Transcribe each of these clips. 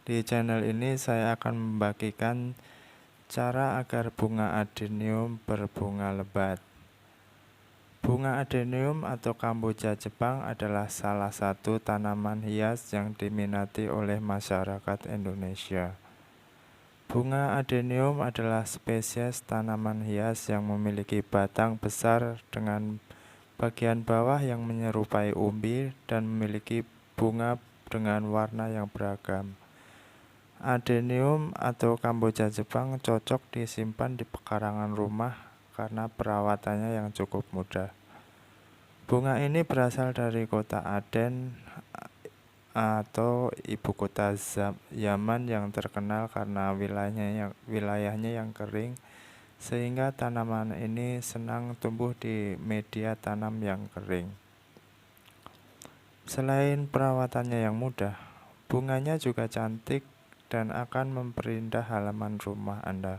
Di channel ini saya akan membagikan cara agar bunga adenium berbunga lebat. Bunga adenium atau kamboja Jepang adalah salah satu tanaman hias yang diminati oleh masyarakat Indonesia. Bunga adenium adalah spesies tanaman hias yang memiliki batang besar dengan bagian bawah yang menyerupai umbi dan memiliki bunga dengan warna yang beragam. Adenium atau kamboja Jepang cocok disimpan di pekarangan rumah karena perawatannya yang cukup mudah. Bunga ini berasal dari kota Aden atau ibu kota Yaman yang terkenal karena wilayahnya yang kering, sehingga tanaman ini senang tumbuh di media tanam yang kering. Selain perawatannya yang mudah, bunganya juga cantik dan akan memperindah halaman rumah Anda.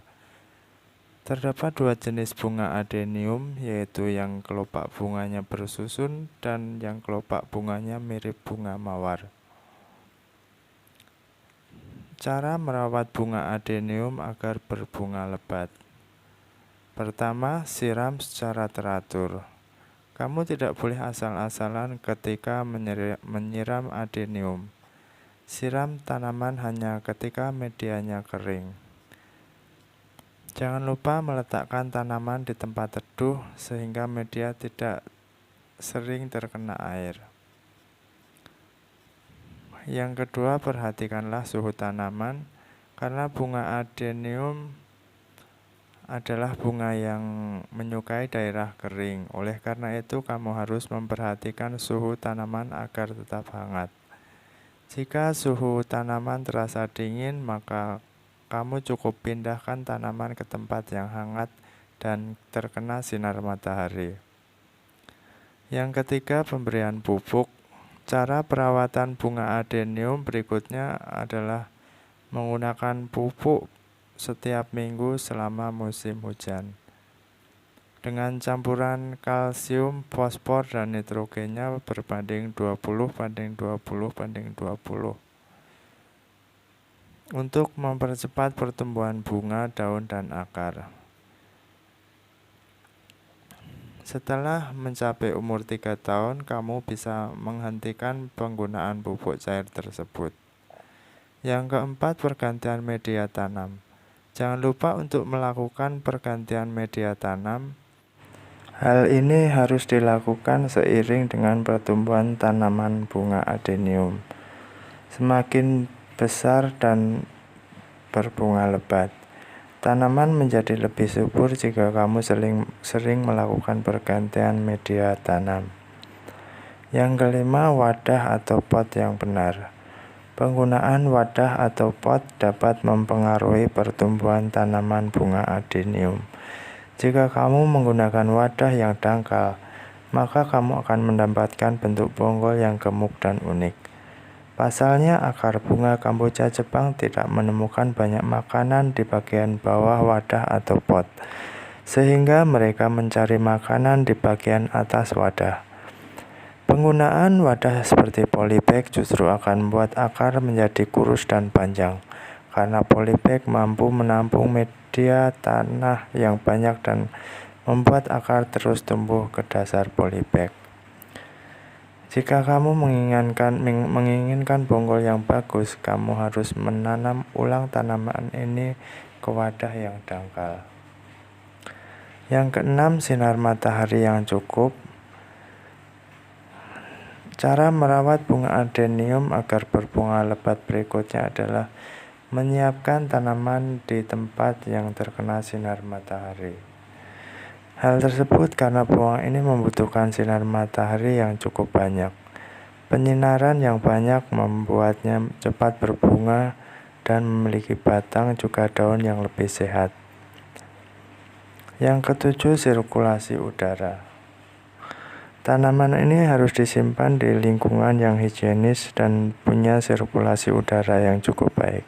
Terdapat dua jenis bunga adenium, yaitu yang kelopak bunganya bersusun dan yang kelopak bunganya mirip bunga mawar. Cara merawat bunga adenium agar berbunga lebat. Pertama, siram secara teratur. Kamu tidak boleh asal-asalan ketika menyiram adenium. Siram tanaman hanya ketika medianya kering. Jangan lupa meletakkan tanaman di tempat teduh sehingga media tidak sering terkena air. Yang kedua, perhatikanlah suhu tanaman, karena bunga adenium adalah bunga yang menyukai daerah kering. Oleh karena itu, kamu harus memperhatikan suhu tanaman agar tetap hangat. Jika suhu tanaman terasa dingin, maka kamu cukup pindahkan tanaman ke tempat yang hangat dan terkena sinar matahari. Yang ketiga, pemberian pupuk. Cara perawatan bunga adenium berikutnya adalah menggunakan pupuk setiap minggu selama musim hujan. Dengan campuran kalsium, fosfor, dan nitrogennya berbanding 20:20:20. Untuk mempercepat pertumbuhan bunga, daun, dan akar. Setelah mencapai umur 3 tahun, kamu bisa menghentikan penggunaan pupuk cair tersebut. Yang keempat, pergantian media tanam. Jangan lupa untuk melakukan pergantian media tanam. Hal ini harus dilakukan seiring dengan pertumbuhan tanaman bunga adenium. Semakin besar dan berbunga lebat, tanaman menjadi lebih subur jika kamu sering melakukan pergantian media tanam. Yang kelima, wadah atau pot yang benar. Penggunaan wadah atau pot dapat mempengaruhi pertumbuhan tanaman bunga adenium. Jika kamu menggunakan wadah yang dangkal, maka kamu akan mendapatkan bentuk bonggol yang gemuk dan unik. Pasalnya, akar bunga kamboja Jepang tidak menemukan banyak makanan di bagian bawah wadah atau pot, sehingga mereka mencari makanan di bagian atas wadah. Penggunaan wadah seperti polybag justru akan membuat akar menjadi kurus dan panjang, karena polybag mampu menampung media tanah yang banyak dan membuat akar terus tumbuh ke dasar polybag. Jika kamu menginginkan bonggol yang bagus, kamu harus menanam ulang tanaman ini ke wadah yang dangkal. Yang keenam, sinar matahari yang cukup. Cara merawat bunga adenium agar berbunga lebat berikutnya adalah menyiapkan tanaman di tempat yang terkena sinar matahari. Hal tersebut karena bunga ini membutuhkan sinar matahari yang cukup banyak. Penyinaran yang banyak membuatnya cepat berbunga dan memiliki batang juga daun yang lebih sehat. Yang ketujuh, sirkulasi udara. Tanaman ini harus disimpan di lingkungan yang higienis dan punya sirkulasi udara yang cukup baik.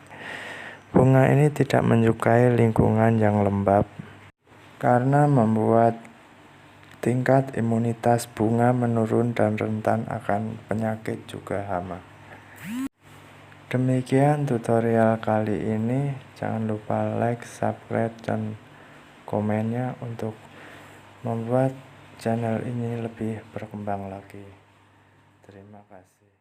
Bunga ini tidak menyukai lingkungan yang lembab, karena membuat tingkat imunitas bunga menurun dan rentan akan penyakit juga hama. Demikian tutorial kali ini. Jangan lupa like, subscribe, dan komennya untuk membuat channel ini lebih berkembang lagi. Terima kasih.